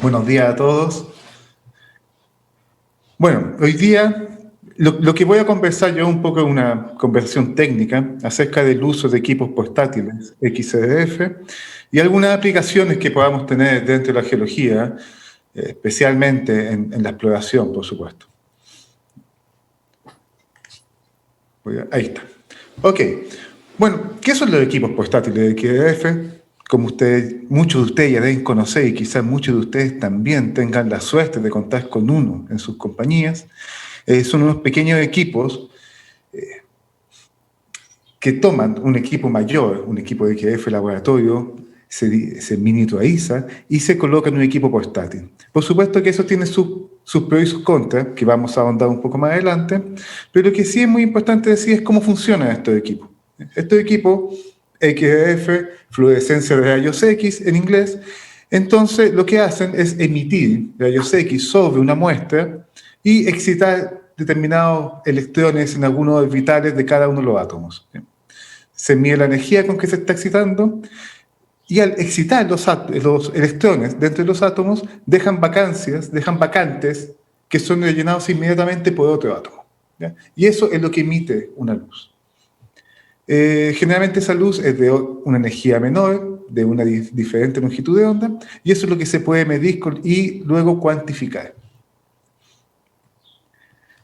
Buenos días a todos. Bueno, hoy día lo que voy a conversar yo un poco es una conversación técnica acerca del uso de equipos portátiles XCDF y algunas aplicaciones que podamos tener dentro de la geología, especialmente en la exploración, por supuesto. Ahí está. Ok. Bueno, ¿qué son los equipos portátiles de XDF? Como muchos de ustedes ya deben conocer y quizás muchos de ustedes también tengan la suerte de contar con uno en sus compañías, son unos pequeños equipos que toman un equipo mayor, un equipo de XDF laboratorio, se miniaturiza y se coloca en un equipo portátil. Por supuesto que eso tiene sus pros y sus contras, que vamos a ahondar un poco más adelante, pero lo que sí es muy importante decir es cómo funcionan estos equipos. Estos equipos, XDF, fluorescencia de rayos X en inglés, entonces lo que hacen es emitir rayos X sobre una muestra y excitar determinados electrones en algunos orbitales de cada uno de los átomos. Se mide la energía con que se está excitando y al excitar los electrones dentro de los átomos dejan vacantes que son rellenados inmediatamente por otro átomo. ¿Ya? Y eso es lo que emite una luz. Generalmente esa luz es de una energía menor, de una diferente longitud de onda, y eso es lo que se puede medir y luego cuantificar.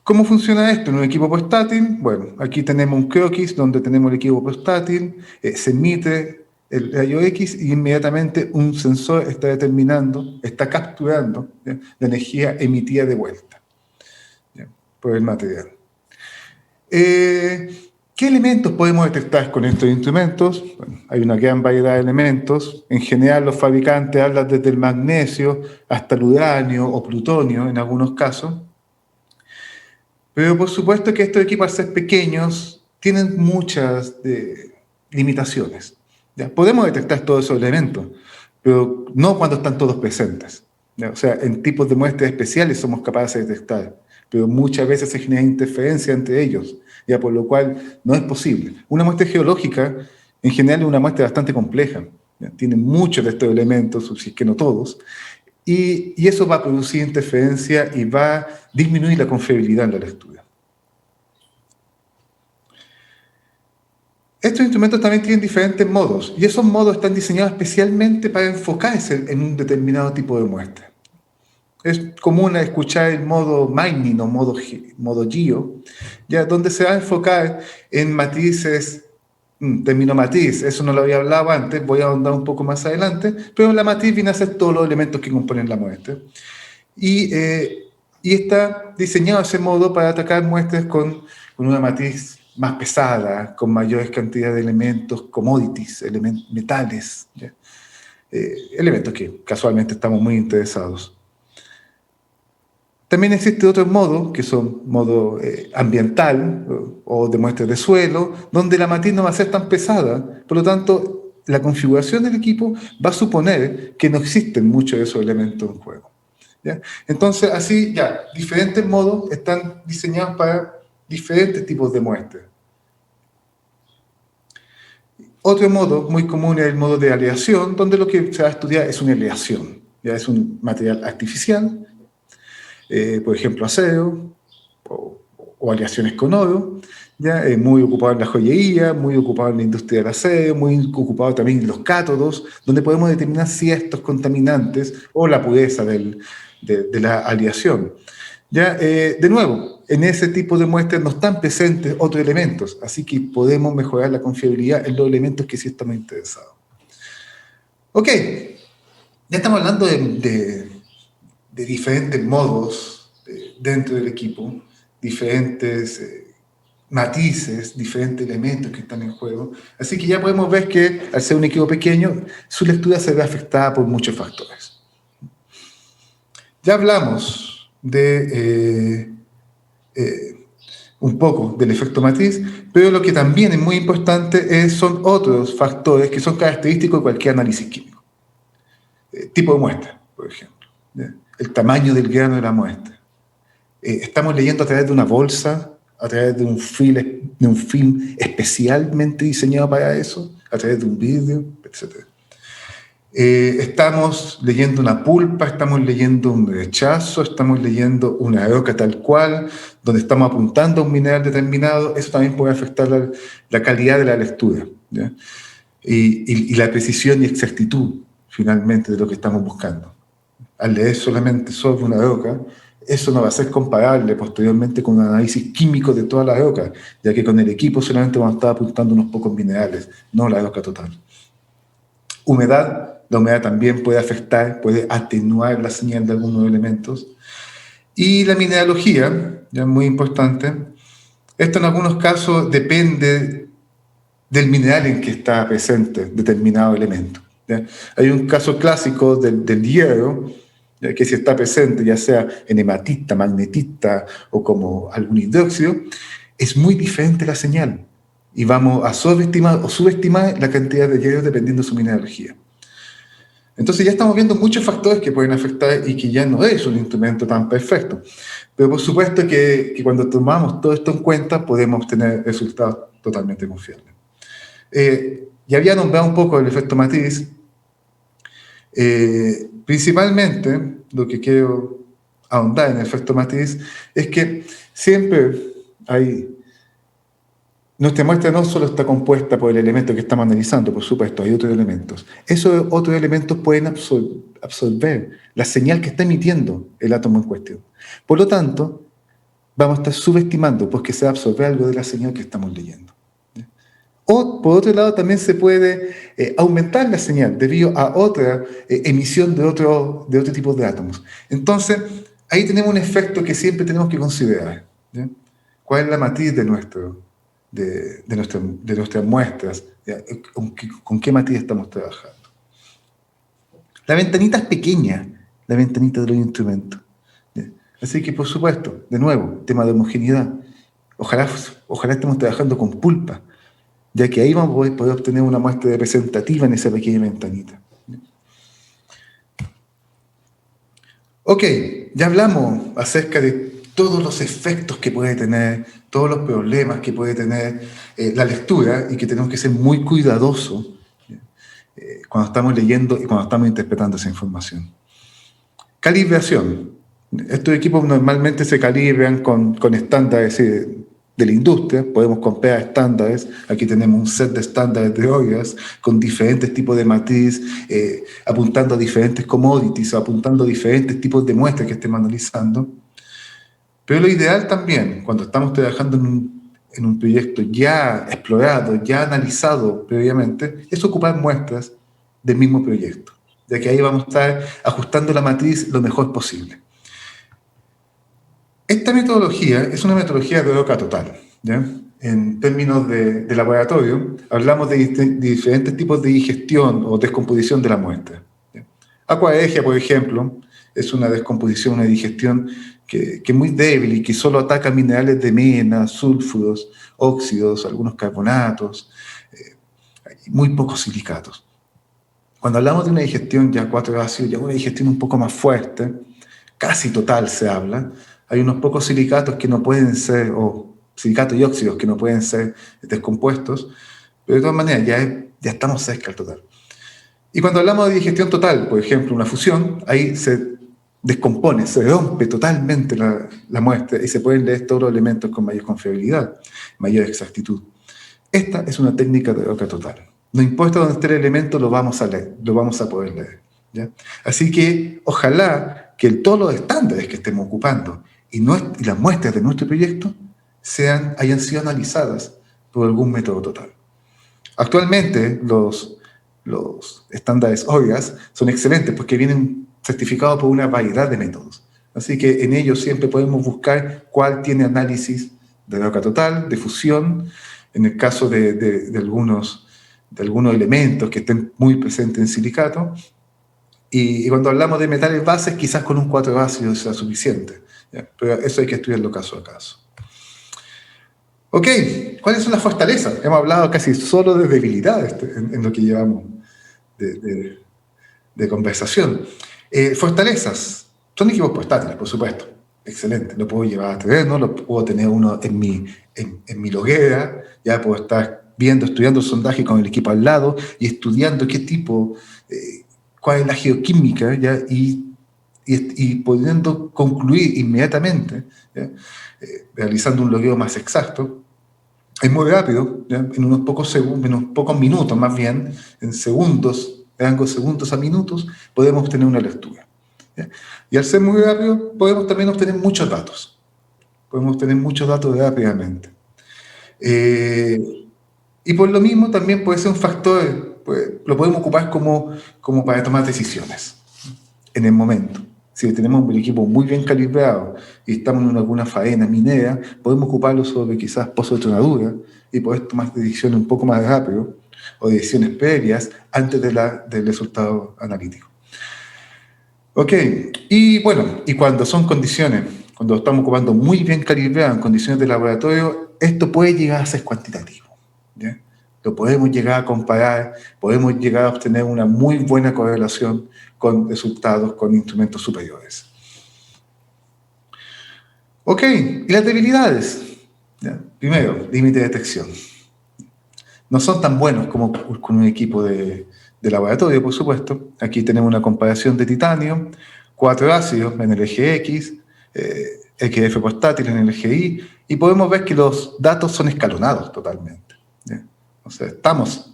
¿Cómo funciona esto en un equipo portátil? Bueno, aquí tenemos un croquis donde tenemos el equipo portátil, se emite el rayo X y inmediatamente un sensor está capturando, ¿ya?, la energía emitida de vuelta, ¿ya?, por el material. ¿Qué elementos podemos detectar con estos instrumentos? Bueno, hay una gran variedad de elementos. En general, los fabricantes hablan desde el magnesio hasta el uranio o plutonio en algunos casos. Pero por supuesto que estos equipos, al ser pequeños, tienen muchas limitaciones. ¿Ya? Podemos detectar todos esos elementos, pero no cuando están todos presentes. ¿Ya? O sea, en tipos de muestras especiales somos capaces de detectar, pero muchas veces se genera interferencia entre ellos, ¿ya? Por lo cual no es posible. Una muestra geológica, en general, es una muestra bastante compleja. ¿Ya? Tiene muchos de estos elementos, si es que no todos, y eso va a producir interferencia y va a disminuir la confiabilidad en la lectura. Estos instrumentos también tienen diferentes modos, y esos modos están diseñados especialmente para enfocarse en un determinado tipo de muestra. Es común escuchar el modo mining o modo GEO, ya, donde se va a enfocar en matrices, término matriz, eso no lo había hablado antes, voy a ahondar un poco más adelante, pero la matriz viene a ser todos los elementos que componen la muestra. Y está diseñado ese modo para atacar muestras con una matriz más pesada, con mayores cantidades de elementos, commodities, metales, ¿ya? Elementos que casualmente estamos muy interesados. También existe otro modo, que son modo ambiental o de muestras de suelo, donde la matriz no va a ser tan pesada, por lo tanto, la configuración del equipo va a suponer que no existen muchos de esos elementos en juego. ¿Ya? Entonces, así, ya, diferentes modos están diseñados para diferentes tipos de muestras. Otro modo muy común es el modo de aleación, donde lo que se va a estudiar es una aleación. Ya es un material artificial, por ejemplo, acero o aleaciones con oro, ya, muy ocupado en la joyería, muy ocupado en la industria del acero, muy ocupado también en los cátodos, donde podemos determinar ciertos contaminantes o la pureza de la aleación. Ya, de nuevo, en ese tipo de muestras no están presentes otros elementos, así que podemos mejorar la confiabilidad en los elementos que sí estamos interesados. Ok, ya estamos hablando de diferentes modos dentro del equipo, diferentes matices, diferentes elementos que están en juego. Así que ya podemos ver que al ser un equipo pequeño, su lectura se ve afectada por muchos factores. Ya hablamos de un poco del efecto matriz, pero lo que también es muy importante son otros factores que son característicos de cualquier análisis químico. Tipo de muestra, por ejemplo. ¿Ya? El tamaño del grano de la muestra. Estamos leyendo a través de una bolsa, a través de un film especialmente diseñado para eso, a través de un vidrio, etc. Estamos leyendo una pulpa, estamos leyendo un rechazo, estamos leyendo una roca tal cual, donde estamos apuntando a un mineral determinado. Eso también puede afectar la calidad de la lectura, ¿ya? Y la precisión y exactitud, finalmente, de lo que estamos buscando. Al leer solamente sobre una roca, eso no va a ser comparable posteriormente con un análisis químico de toda la roca, ya que con el equipo solamente vamos a estar apuntando unos pocos minerales, no la roca total. Humedad, la humedad también puede afectar, puede atenuar la señal de algunos elementos. Y la mineralogía, ya muy importante, esto en algunos casos depende del mineral en que está presente determinado elemento, ¿ya? Hay un caso clásico del hierro, ¿ya? Que si está presente, ya sea en hematita, magnetita o como algún hidróxido, es muy diferente la señal. Y vamos a sobreestimar o subestimar la cantidad de hierro dependiendo de su mineralogía. Entonces ya estamos viendo muchos factores que pueden afectar y que ya no es un instrumento tan perfecto. Pero por supuesto que cuando tomamos todo esto en cuenta podemos obtener resultados totalmente confiables. Ya había nombrado un poco el efecto matriz. Principalmente lo que quiero ahondar en el efecto matriz es que siempre hay... Nuestra muestra no solo está compuesta por el elemento que estamos analizando, por supuesto, hay otros elementos. Esos otros elementos pueden absorber la señal que está emitiendo el átomo en cuestión. Por lo tanto, vamos a estar subestimando porque se va a absorber algo de la señal que estamos leyendo. O, por otro lado, también se puede aumentar la señal debido a otra emisión de otro tipo de átomos. Entonces, ahí tenemos un efecto que siempre tenemos que considerar, ¿ya? ¿Cuál es la matriz de nuestras muestras? ¿Con qué matriz estamos trabajando? La ventanita es pequeña, la ventanita de los instrumentos, ¿ya? Así que, por supuesto, de nuevo, tema de homogeneidad. Ojalá estemos trabajando con pulpa, ya que ahí vamos a poder obtener una muestra representativa en esa pequeña ventanita. Ok, ya hablamos acerca de todos los efectos que puede tener, todos los problemas que puede tener la lectura y que tenemos que ser muy cuidadosos cuando estamos leyendo y cuando estamos interpretando esa información. Calibración. Estos equipos normalmente se calibran con estándares de la industria. Podemos comprar estándares. Aquí tenemos un set de estándares de OIAS con diferentes tipos de matriz, apuntando a diferentes commodities, apuntando a diferentes tipos de muestras que estemos analizando. Pero lo ideal también, cuando estamos trabajando en un proyecto ya explorado, ya analizado previamente, es ocupar muestras del mismo proyecto, ya que ahí vamos a estar ajustando la matriz lo mejor posible. Esta metodología es una metodología de roca total, ¿ya? En términos de laboratorio, hablamos de diferentes tipos de digestión o descomposición de la muestra, ¿ya? Aquaregia, por ejemplo, es una descomposición, una digestión que es muy débil y que solo ataca minerales de mena, sulfuros, óxidos, algunos carbonatos, muy pocos silicatos. Cuando hablamos de una digestión ya 4 ácidos, ya una digestión un poco más fuerte, casi total se habla, hay unos pocos silicatos que no pueden ser, o silicatos y óxidos que no pueden ser descompuestos, pero de todas maneras ya estamos cerca del total. Y cuando hablamos de digestión total, por ejemplo, una fusión, ahí se descompone, se rompe totalmente la muestra y se pueden leer todos los elementos con mayor confiabilidad, mayor exactitud. Esta es una técnica de roca total. No importa dónde esté el elemento, lo vamos a leer, lo vamos a poder leer, ¿ya? Así que ojalá que todos los estándares que estemos ocupando y las muestras de nuestro proyecto hayan sido analizadas por algún método total. Actualmente los estándares OIAS son excelentes porque vienen certificados por una variedad de métodos. Así que en ellos siempre podemos buscar cuál tiene análisis de roca total, de fusión, en el caso de algunos elementos que estén muy presentes en silicato. Y cuando hablamos de metales bases, quizás con un 4 ácido sea suficiente, ¿ya? Pero eso hay que estudiarlo caso a caso. Ok, ¿cuáles son las fortalezas? Hemos hablado casi solo de debilidades en lo que llevamos de conversación. Fortalezas. Son equipos portátiles, por supuesto. Excelente. Lo puedo llevar a terreno, lo puedo tener uno en mi loguera, ya puedo estar viendo, estudiando el sondaje con el equipo al lado y estudiando qué tipo cuál es la geoquímica, ¿ya? Y pudiendo concluir inmediatamente, ¿ya? Realizando un logueo más exacto, es muy rápido, ¿ya? En unos pocos segundos, en unos pocos minutos más bien, en segundos, rango de segundos a minutos, podemos obtener una lectura, ¿ya? Y al ser muy rápido, podemos también obtener muchos datos. Podemos obtener muchos datos rápidamente. Y por lo mismo también puede ser un factor, pues, lo podemos ocupar como para tomar decisiones en el momento. Si tenemos un equipo muy bien calibrado y estamos en alguna faena minera, podemos ocuparlo sobre quizás pozos de tronadura y poder tomar decisiones un poco más rápido o decisiones previas antes del resultado analítico. Ok, y bueno, y cuando son condiciones, cuando estamos ocupando muy bien calibrado en condiciones de laboratorio, esto puede llegar a ser cuantitativo, ¿ya? Lo podemos llegar a comparar, podemos llegar a obtener una muy buena correlación con resultados con instrumentos superiores. Ok, y las debilidades. ¿Ya? Primero, límite de detección. No son tan buenos como con un equipo de laboratorio, por supuesto. Aquí tenemos una comparación de titanio, 4 ácidos en el eje X, XF portátil en el eje Y, y podemos ver que los datos son escalonados totalmente, ¿ya? O sea, estamos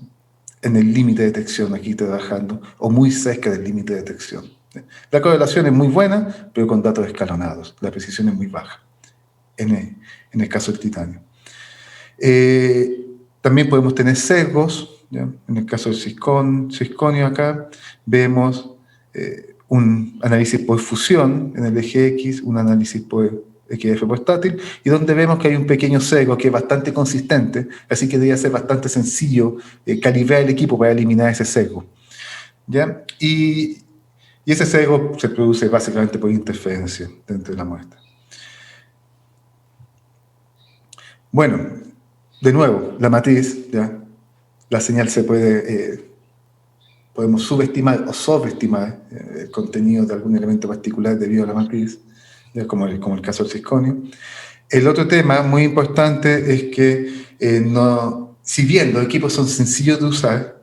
en el límite de detección aquí trabajando, o muy cerca del límite de detección. La correlación es muy buena, pero con datos escalonados. La precisión es muy baja en el caso del titanio. También podemos tener sesgos, ¿ya? En el caso del circonio acá, vemos un análisis por fusión en el eje X, un análisis por XF portátil, y donde vemos que hay un pequeño sesgo que es bastante consistente, así que debería ser bastante sencillo calibrar el equipo para eliminar ese sesgo, ¿ya? Y ese sesgo se produce básicamente por interferencia dentro de la muestra. Bueno, de nuevo, la matriz, ¿ya? La señal se puede, podemos subestimar o sobreestimar el contenido de algún elemento particular debido a la matriz, ¿ya? Como el caso del circonio. El otro tema muy importante es que si bien los equipos son sencillos de usar,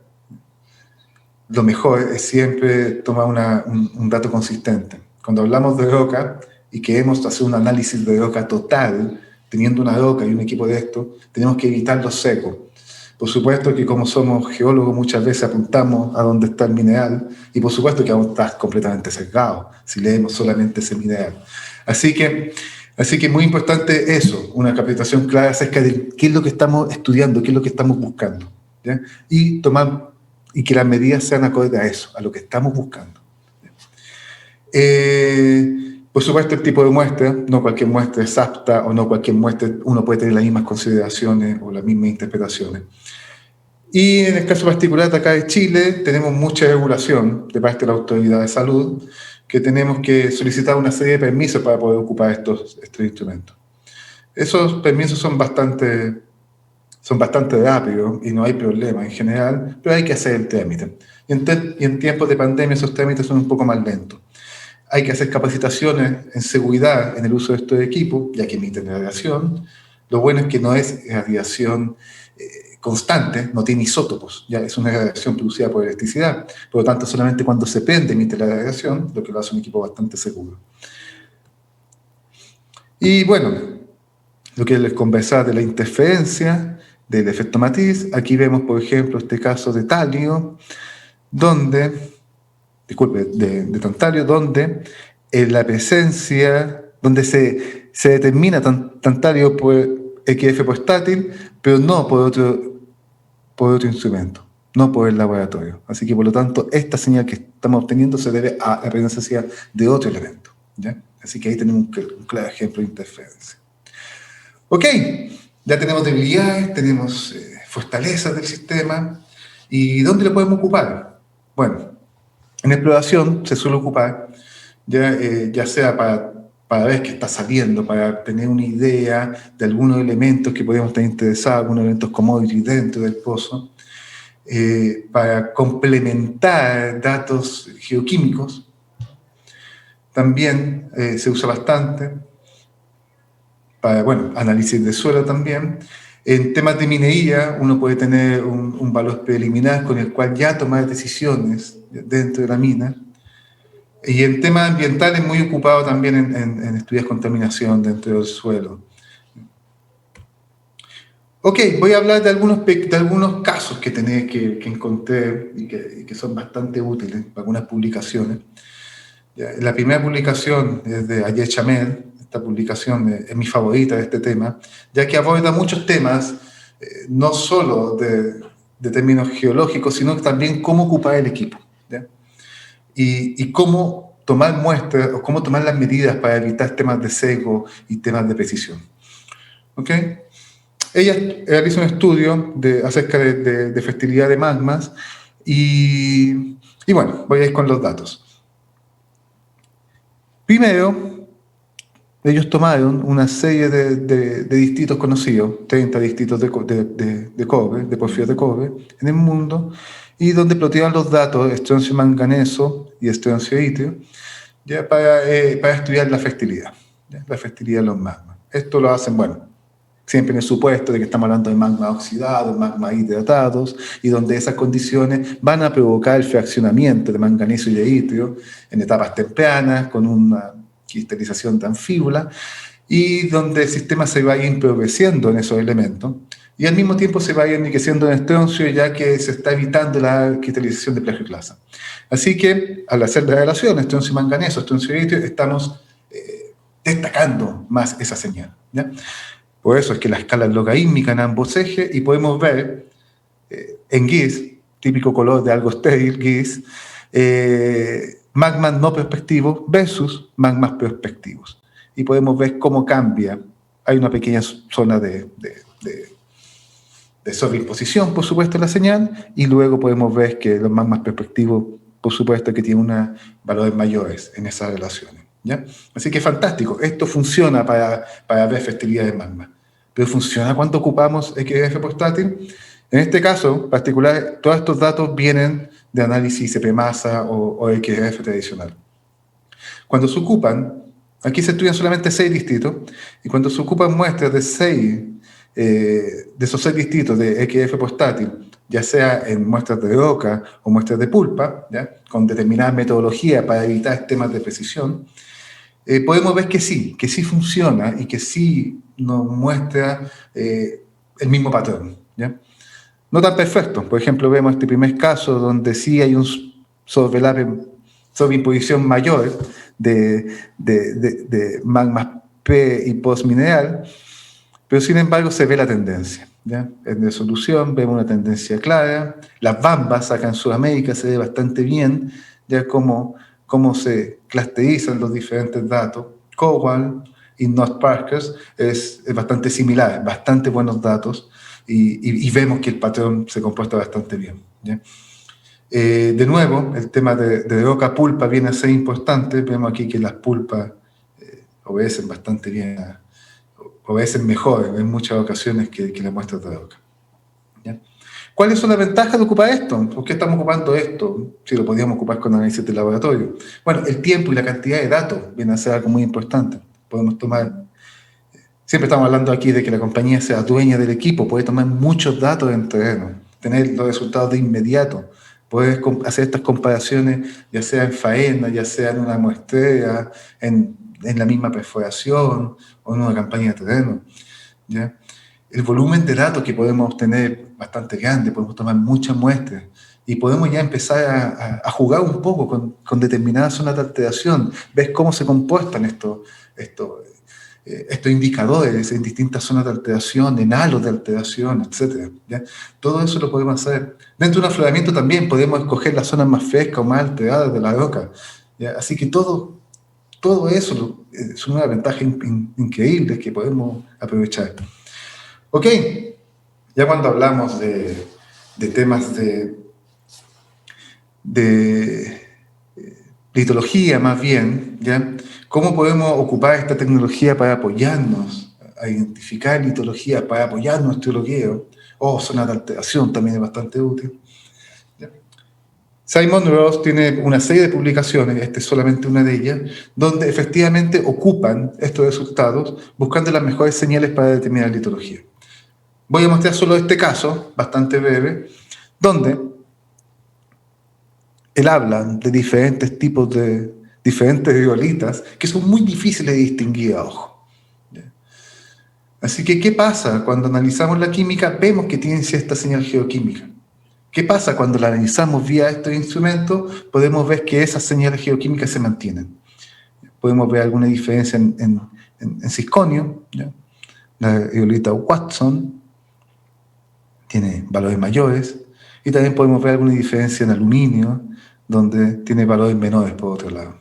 lo mejor es siempre tomar un dato consistente. Cuando hablamos de roca y queremos hacer un análisis de roca total, teniendo una roca y un equipo de esto, tenemos que evitar los secos. Por supuesto que como somos geólogos muchas veces apuntamos a dónde está el mineral y por supuesto que vamos a estar completamente sesgados si leemos solamente ese mineral. Así que muy importante eso, una capacitación clara acerca de qué es lo que estamos estudiando, qué es lo que estamos buscando, ¿ya? Y que las medidas sean acordes a eso, a lo que estamos buscando. Por supuesto, el tipo de muestra, no cualquier muestra es apta o no cualquier muestra, uno puede tener las mismas consideraciones o las mismas interpretaciones. Y en el caso particular de acá de Chile, tenemos mucha regulación de parte de la Autoridad de Salud, que tenemos que solicitar una serie de permisos para poder ocupar estos instrumentos. Esos permisos son bastante rápidos y no hay problema en general, pero hay que hacer el trámite. Y en tiempos de pandemia esos trámites son un poco más lentos. Hay que hacer capacitaciones en seguridad en el uso de estos equipos, ya que emiten radiación. Lo bueno es que no es radiación constante, no tiene isótopos, ya es una radiación producida por electricidad. Por lo tanto, solamente cuando se prende emite la radiación, lo que lo hace un equipo bastante seguro. Y bueno, lo que les conversaba de la interferencia, del efecto matriz, aquí vemos, por ejemplo, este caso de talio, de tantalio, donde la presencia, donde se determina tantalio por XF portátil, pero no por otro instrumento, no por el laboratorio. Así que, por lo tanto, esta señal que estamos obteniendo se debe a la presencia de otro elemento, ¿ya? Así que ahí tenemos un claro ejemplo de interferencia. Ok, ya tenemos debilidades, tenemos fortalezas del sistema. ¿Y dónde lo podemos ocupar? Bueno, en exploración se suele ocupar, ya sea para ver qué está saliendo, para tener una idea de algunos elementos que podríamos estar interesados, algunos elementos commodity dentro del pozo, para complementar datos geoquímicos. También se usa bastante para, bueno, análisis de suelo también. En temas de minería, uno puede tener un valor preliminar con el cual ya tomar decisiones dentro de la mina. Y en temas ambientales, muy ocupado también en estudiar contaminación dentro del suelo. Ok, voy a hablar de algunos casos que encontré y que son bastante útiles para algunas publicaciones. La primera publicación es de Ayer Chamel. Esta publicación es mi favorita de este tema, ya que aborda muchos temas, no solo de términos geológicos, sino también cómo ocupar el equipo, ¿ya? Y cómo tomar muestras o cómo tomar las medidas para evitar temas de sesgo y temas de precisión. ¿Ok? Ella realiza un estudio acerca de fertilidad de magmas y bueno, voy a ir con los datos. Primero, ellos tomaron una serie de distritos conocidos, 30 distritos de cobre, de porfirio de cobre, en el mundo, y donde ploteaban los datos estroncio manganeso y estroncio itrio, ya para estudiar la fertilidad, ¿ya? La fertilidad de los magmas. Esto lo hacen, bueno, siempre en el supuesto de que estamos hablando de magma oxidados, magma hidratados, y donde esas condiciones van a provocar el fraccionamiento de manganeso y de itrio en etapas tempranas, con una cristalización de anfíbula, y donde el sistema se va empobreciendo en esos elementos, y al mismo tiempo se va enriqueciendo en estroncio, ya que se está evitando la cristalización de plagioclasa. Así que, al hacer la relación estroncio-manganeso, estroncio-itrio, estamos destacando más esa señal, ¿ya? Por eso es que la escala es logarítmica en ambos ejes y podemos ver en gris, típico color de algo estéril, gris, magmas no perspectivos versus magmas perspectivos. Y podemos ver cómo cambia. Hay una pequeña zona de sobreimposición, por supuesto, en la señal, y luego podemos ver que los magmas perspectivos, por supuesto, que tienen valores mayores en esas relaciones, ¿ya? Así que fantástico. Esto funciona para ver fertilidad de magma. Pero ¿funciona cuando ocupamos XF portátil? En este caso particular, todos estos datos vienen de análisis CP-masa o XF tradicional. Cuando se ocupan, aquí se estudian solamente 6 distritos, y cuando se ocupan muestras de esos 6 distritos de XF portátil, ya sea en muestras de roca o muestras de pulpa, ¿ya? Con determinada metodología para evitar temas de precisión, podemos ver que sí funciona y que sí nos muestra el mismo patrón, ¿ya? No tan perfecto. Por ejemplo, vemos este primer caso donde sí hay un sobreimposición mayor de magmas pre y post mineral, pero sin embargo se ve la tendencia, ¿ya? En resolución vemos una tendencia clara. Las bambas acá en Sudamérica se ve bastante bien, ya cómo se clusterizan los diferentes datos. Cowell y North Parkers es bastante similar, bastante buenos datos, y vemos que el patrón se comporta bastante bien, ¿ya? De nuevo, el tema de roca pulpa viene a ser importante. Vemos aquí que las pulpas obedecen bastante bien, obedecen mejor en muchas ocasiones que las muestras de roca, ¿ya? ¿Cuáles son las ventajas de ocupar esto? ¿Por qué estamos ocupando esto si lo podíamos ocupar con análisis de laboratorio? Bueno, el tiempo y la cantidad de datos viene a ser algo muy importante. Podemos tomar, siempre estamos hablando aquí de que la compañía sea dueña del equipo, puede tomar muchos datos en terreno, tener los resultados de inmediato, poder hacer estas comparaciones, ya sea en faena, ya sea en una muestrea, en la misma perforación o en una campaña de terreno, ¿ya? El volumen de datos que podemos obtener es bastante grande, podemos tomar muchas muestras y podemos ya empezar a jugar un poco con determinadas zonas de alteración, ver cómo se comportan estos indicadores en distintas zonas de alteración, en halos de alteración, etc., ¿ya? Todo eso lo podemos hacer. Dentro de un afloramiento también podemos escoger las zonas más frescas o más alteradas de la roca, ¿ya? Así que todo eso es una ventaja increíble que podemos aprovechar. Ok, ya cuando hablamos de temas de litología más bien, ¿ya? ¿Cómo podemos ocupar esta tecnología para apoyarnos a identificar litología, para apoyar nuestro logueo? Zonas de alteración también es bastante útil, ¿ya? Simon Ross tiene una serie de publicaciones, esta es solamente una de ellas, donde efectivamente ocupan estos resultados buscando las mejores señales para determinar litología. Voy a mostrar solo este caso, bastante breve, donde él habla de diferentes tipos de diferentes riolitas que son muy difíciles de distinguir a ojo. Así que, ¿qué pasa? Cuando analizamos la química, vemos que tienen cierta señal geoquímica. ¿Qué pasa? Cuando la analizamos vía estos instrumentos, podemos ver que esas señales geoquímicas se mantienen. Podemos ver alguna diferencia en cisconio, ¿ya? La riolita Watson tiene valores mayores, y también podemos ver alguna diferencia en aluminio, donde tiene valores menores por otro lado.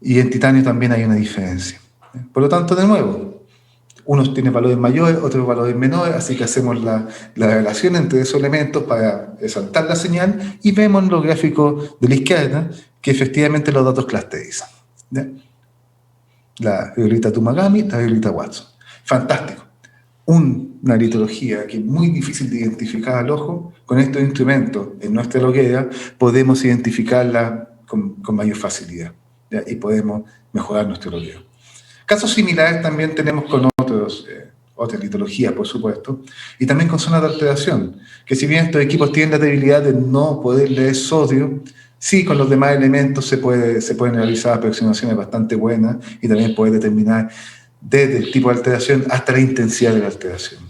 Y en titanio también hay una diferencia. Por lo tanto, de nuevo, unos tienen valores mayores, otros valores menores, así que hacemos la relación entre esos elementos para resaltar la señal y vemos en los gráficos de la izquierda que efectivamente los datos clusterizan. ¿Ya? La riolita Tamagami, la riolita Watson. Fantástico. Una litología que es muy difícil de identificar al ojo, con estos instrumentos en nuestra loguera podemos identificarla con mayor facilidad, ¿ya? Y podemos mejorar nuestro loguero. Casos similares también tenemos con otras litologías, por supuesto, y también con zonas de alteración, que si bien estos equipos tienen la debilidad de no poder leer sodio, sí, con los demás elementos se pueden realizar aproximaciones bastante buenas y también poder determinar desde el tipo de alteración hasta la intensidad de la alteración.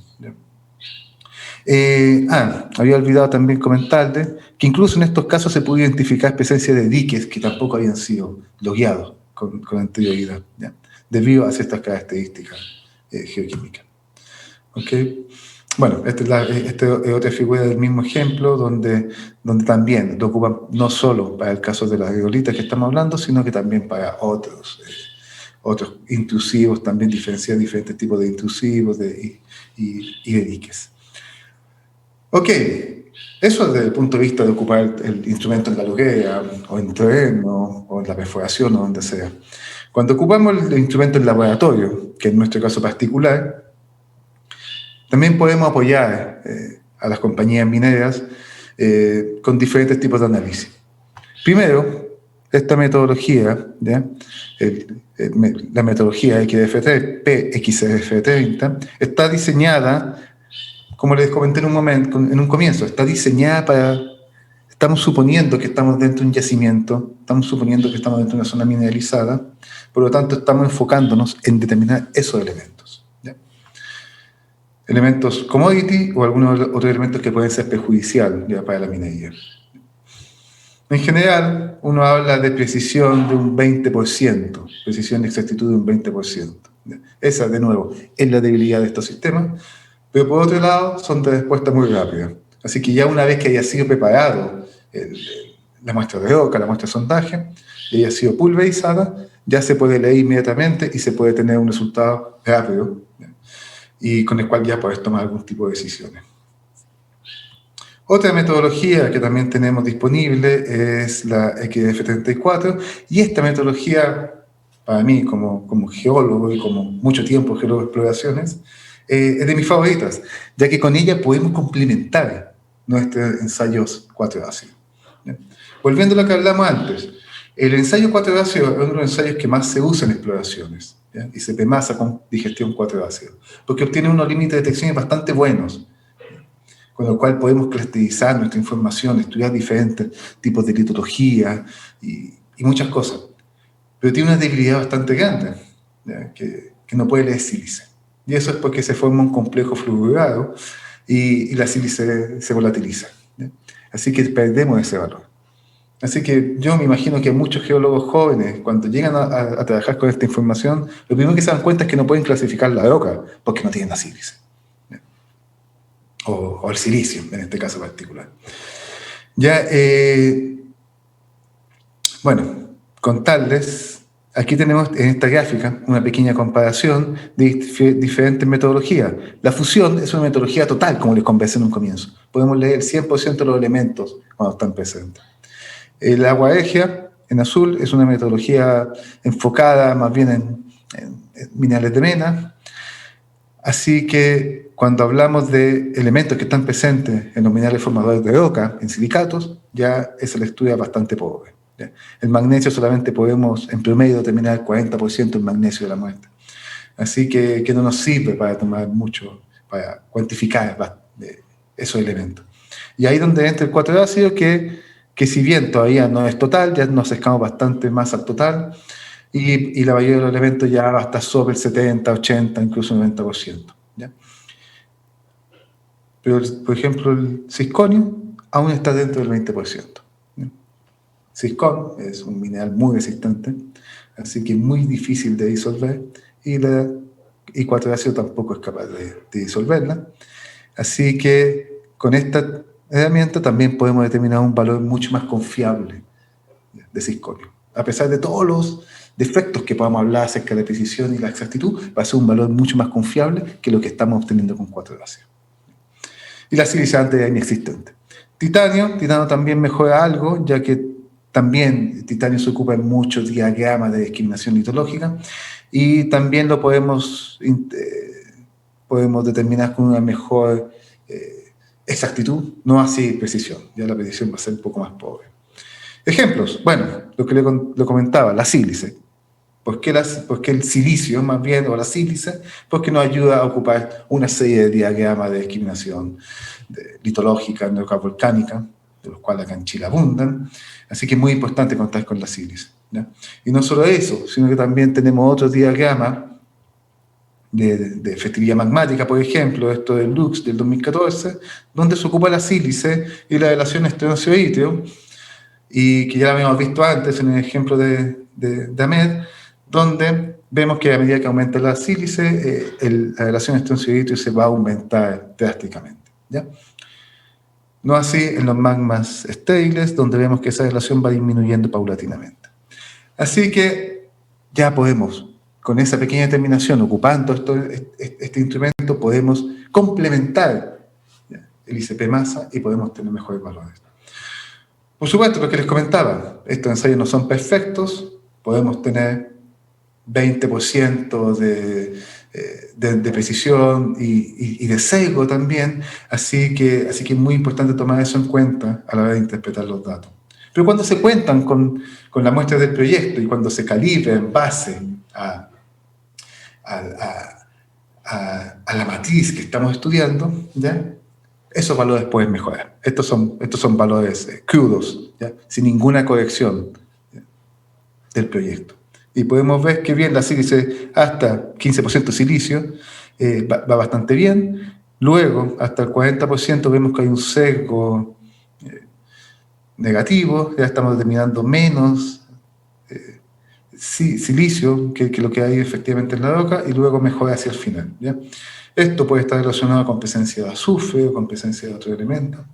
Había olvidado también comentarles que incluso en estos casos se pudo identificar presencia de diques que tampoco habían sido logueados con anterioridad, ¿ya? Debido a ciertas características geoquímicas. ¿Okay? Bueno, esta es otra figura del mismo ejemplo, donde también lo ocupan no solo para el caso de las riolitas que estamos hablando, sino que también para otros intrusivos, también diferenciar diferentes tipos de intrusivos y de diques. Ok, eso desde el punto de vista de ocupar el instrumento en la loguera, o en terreno, o en la perforación, o donde sea. Cuando ocupamos el instrumento en laboratorio, que en nuestro caso particular, también podemos apoyar a las compañías mineras con diferentes tipos de análisis. Primero, esta metodología, ¿ya? La metodología XDF30, PXDF30, está diseñada, como les comenté en un comienzo, está diseñada para... Estamos suponiendo que estamos dentro de un yacimiento, estamos suponiendo que estamos dentro de una zona mineralizada, por lo tanto estamos enfocándonos en determinar esos elementos, ¿ya? Elementos commodity o algunos otros elementos que pueden ser perjudiciales, ¿ya?, para la minería. En general, uno habla de precisión de un 20%, precisión y exactitud de un 20%. Esa, de nuevo, es la debilidad de estos sistemas, pero por otro lado, son de respuesta muy rápida. Así que ya una vez que haya sido preparado la muestra de roca, la muestra de sondaje, y haya sido pulverizada, ya se puede leer inmediatamente y se puede tener un resultado rápido, ¿ya?, y con el cual ya puedes tomar algún tipo de decisiones. Otra metodología que también tenemos disponible es la XDF34, y esta metodología, para mí como geólogo y como mucho tiempo geólogo de exploraciones, es de mis favoritas, ya que con ella podemos complementar nuestros ensayos 4 ácidos. Volviendo a lo que hablamos antes, el ensayo 4 ácidos es uno de los ensayos que más se usa en exploraciones, ¿ya? Y se PEMASA con digestión 4 ácidos, porque obtiene unos límites de detección bastante buenos, con lo cual podemos clusterizar nuestra información, estudiar diferentes tipos de litología y muchas cosas. Pero tiene una debilidad bastante grande, ¿ya?, que no puede leer sílice. Y eso es porque se forma un complejo fluoruro y la sílice se volatiliza, ¿ya? Así que perdemos ese valor. Así que yo me imagino que muchos geólogos jóvenes, cuando llegan a trabajar con esta información, lo primero que se dan cuenta es que no pueden clasificar la roca porque no tienen la sílice. O el silicio, en este caso particular. Ya, bueno, contarles, aquí tenemos en esta gráfica una pequeña comparación de diferentes metodologías. La fusión es una metodología total, como les conversé en un comienzo. Podemos leer el 100% de los elementos cuando están presentes. La aguaregia, en azul, es una metodología enfocada más bien en minerales de mena. Así que cuando hablamos de elementos que están presentes en los minerales formadores de roca, en silicatos, ya esa lectura es bastante pobre, ¿ya? El magnesio solamente podemos en promedio determinar el 40% del magnesio de la muestra. Así que no nos sirve para tomar mucho para cuantificar esos elementos. Y ahí donde entra el 4-ácido, que si bien todavía no es total, ya nos acercamos bastante más al total, y la mayoría de los elementos ya va hasta sobre el 70, 80, incluso 90%. ¿Ya? Pero, por ejemplo, el cisconio aún está dentro del 20%. ¿Ya? Ciscón es un mineral muy resistente, así que es muy difícil de disolver, y 4-ácido tampoco es capaz de disolverla. Así que con esta herramienta también podemos determinar un valor mucho más confiable de cisconio. A pesar de todos los defectos que podamos hablar acerca de la precisión y la exactitud, va a ser un valor mucho más confiable que lo que estamos obteniendo con 4-ácido. Y la sílice antes era inexistente. Titanio también mejora algo, ya que también el titanio se ocupa en muchos diagramas de discriminación litológica, y también lo podemos determinar con una mejor exactitud, no así precisión. Ya la precisión va a ser un poco más pobre. Ejemplos, bueno, lo que le comentaba, la sílice. ¿Por qué el silicio, más bien, o la sílice? Porque nos ayuda a ocupar una serie de diagramas de discriminación litológica, en roca volcánica, de los cuales acá en Chile abundan. Así que es muy importante contar con la sílice. ¿Ya? Y no solo eso, sino que también tenemos otros diagramas de efectividad magmática, por ejemplo, esto del Lux del 2014, donde se ocupa la sílice y la relación estroncio-itrio, y que ya lo habíamos visto antes en el ejemplo de Ahmed, donde vemos que a medida que aumenta la sílice, la relación estroncio-itrio se va a aumentar drásticamente. ¿Ya? No así en los magmas estériles, donde vemos que esa relación va disminuyendo paulatinamente. Así que ya podemos, con esa pequeña determinación, ocupando este instrumento, podemos complementar el ICP masa y podemos tener mejores valores. Por supuesto, lo que les comentaba, estos ensayos no son perfectos, podemos tener 20% de precisión y de sesgo también, así que es muy importante tomar eso en cuenta a la hora de interpretar los datos. Pero cuando se cuentan con la muestra del proyecto y cuando se calibra en base a la matriz que estamos estudiando, ¿ya? Esos valores pueden mejorar. Estos son valores crudos, ¿ya? Sin ninguna corrección, ¿ya? Del proyecto. Y podemos ver que bien la sílice hasta 15% silicio va bastante bien. Luego, hasta el 40% vemos que hay un sesgo negativo, ya estamos determinando menos silicio que lo que hay efectivamente en la roca, y luego mejora hacia el final. ¿Ya? Esto puede estar relacionado con presencia de azufre o con presencia de otro elemento,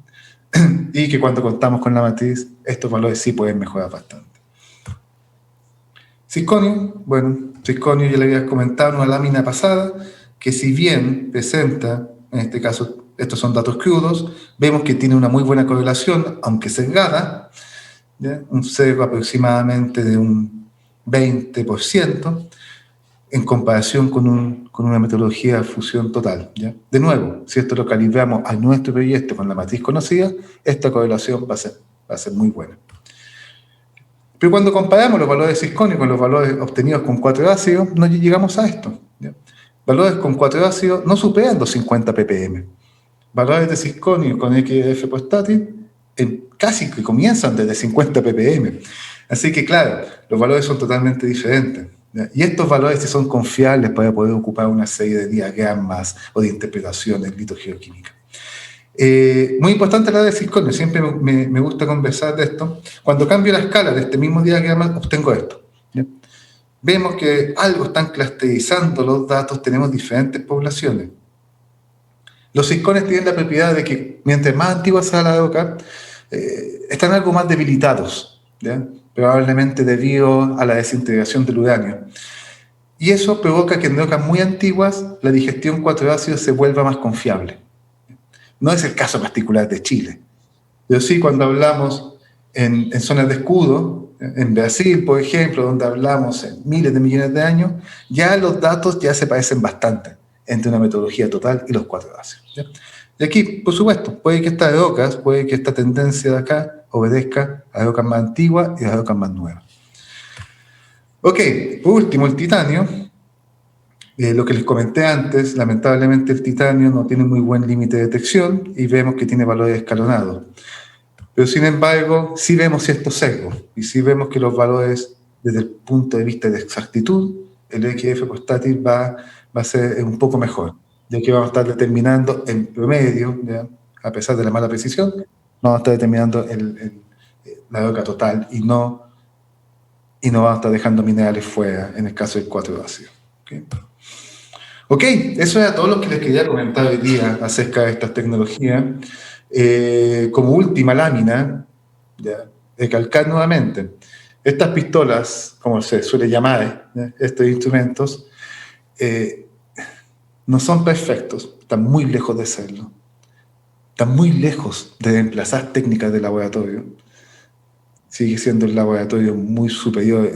y que cuando contamos con la matriz, estos valores sí pueden mejorar bastante. Cisconio, bueno, cisconio ya le había comentado en una lámina pasada, que si bien presenta, en este caso, estos son datos crudos, vemos que tiene una muy buena correlación, aunque sesgada, ¿ya? Un sesgo aproximadamente de un 20%, en comparación con una metodología de fusión total. ¿Ya? De nuevo, si esto lo calibramos a nuestro proyecto con la matriz conocida, esta correlación va a ser muy buena. Pero cuando comparamos los valores de cisconio con los valores obtenidos con 4-ácido, no llegamos a esto. ¿Ya? Valores con 4-ácido no superan los 50 ppm. Valores de cisconio con XF postátil casi que comienzan desde 50 ppm. Así que, claro, los valores son totalmente diferentes. ¿Ya? Y estos valores sí son confiables para poder ocupar una serie de diagramas o de interpretaciones litogeoquímicas. Muy importante la de cisconio, siempre me gusta conversar de esto. Cuando cambio la escala de este mismo diagrama, obtengo esto. ¿Ya? Vemos que algo están clusterizando los datos, tenemos diferentes poblaciones. Los ciscones tienen la propiedad de que mientras más antigua sea la roca, están algo más debilitados, ¿ya? Probablemente debido a la desintegración del uranio. Y eso provoca que en rocas muy antiguas la digestión 4-ácido se vuelva más confiable. No es el caso particular de Chile, pero sí cuando hablamos en zonas de escudo, en Brasil, por ejemplo, donde hablamos en miles de millones de años, ya los datos ya se parecen bastante entre una metodología total y los 4-ácidos. ¿Ya? Y aquí, por supuesto, puede que estas rocas, puede que esta tendencia de acá obedezca a rocas más antiguas y a rocas más nuevas. Ok, por último, el titanio. Lo que les comenté antes, lamentablemente el titanio no tiene muy buen límite de detección y vemos que tiene valores escalonados. Pero sin embargo, sí vemos ciertos sesgos y sí vemos que los valores, desde el punto de vista de exactitud, el XF portátil va a ser un poco mejor, ya que vamos a estar determinando en promedio, ¿ya? A pesar de la mala precisión, vamos a estar determinando la droga total y no vamos a estar dejando minerales fuera en el caso del 4 ácido. Ok, eso era todo lo que les quería comentar hoy día acerca de estas tecnologías. Como última lámina, ya, recalcar nuevamente, estas pistolas, como se suele llamar, estos instrumentos, no son perfectos, están muy lejos de serlo, están muy lejos de reemplazar técnicas de laboratorio. Sigue siendo el laboratorio muy superior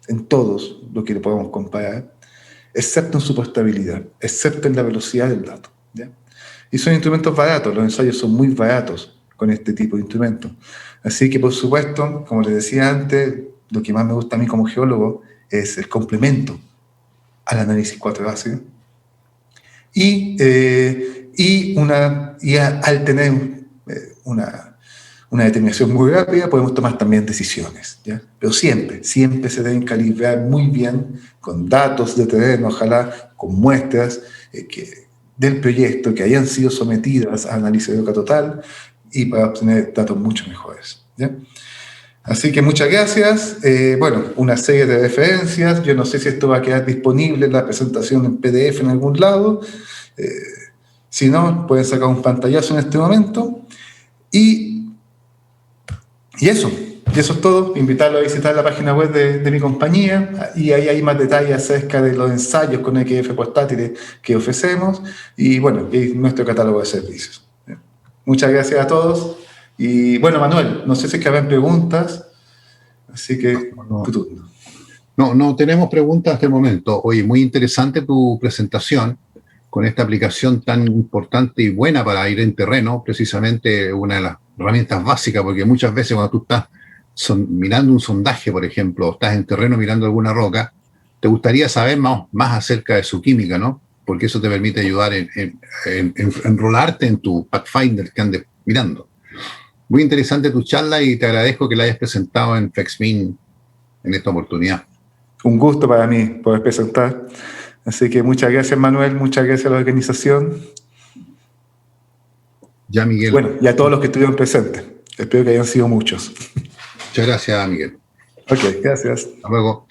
en todos lo que le podemos comparar, excepto en su portabilidad, excepto en la velocidad del dato, ¿ya? Y son instrumentos baratos, los ensayos son muy baratos con este tipo de instrumentos. Así que, por supuesto, como les decía antes, lo que más me gusta a mí como geólogo es el complemento al análisis 4 ácido. Al tener una determinación muy rápida, podemos tomar también decisiones, ¿ya? Pero siempre se deben calibrar muy bien con datos de terreno, ojalá con muestras del proyecto que hayan sido sometidas a análisis de roca total y para obtener datos mucho mejores, ¿ya? Así que muchas gracias. Bueno, una serie de referencias. Yo no sé si esto va a quedar disponible en la presentación en PDF en algún lado. Si no, pueden sacar un pantallazo en este momento. Y eso es todo. Invitarlo a visitar la página web de mi compañía y ahí hay más detalles acerca de los ensayos con XF portátiles que ofrecemos y bueno, y nuestro catálogo de servicios. Muchas gracias a todos y bueno, Manuel, no sé si es que habrán preguntas, así que tu turno. No tenemos preguntas hasta el momento. Oye, muy interesante tu presentación con esta aplicación tan importante y buena para ir en terreno, precisamente una de las herramientas básicas, porque muchas veces cuando tú estás mirando un sondaje, por ejemplo, o estás en terreno mirando alguna roca, te gustaría saber más acerca de su química, ¿no? Porque eso te permite ayudar en enrolarte en tu Pathfinder que andes mirando. Muy interesante tu charla y te agradezco que la hayas presentado en FlexMin en esta oportunidad. Un gusto para mí poder presentar. Así que muchas gracias, Manuel, muchas gracias a la organización. Ya, Miguel. Bueno, y a todos los que estuvieron presentes. Espero que hayan sido muchos. Muchas gracias, Miguel. Ok, gracias. Hasta luego.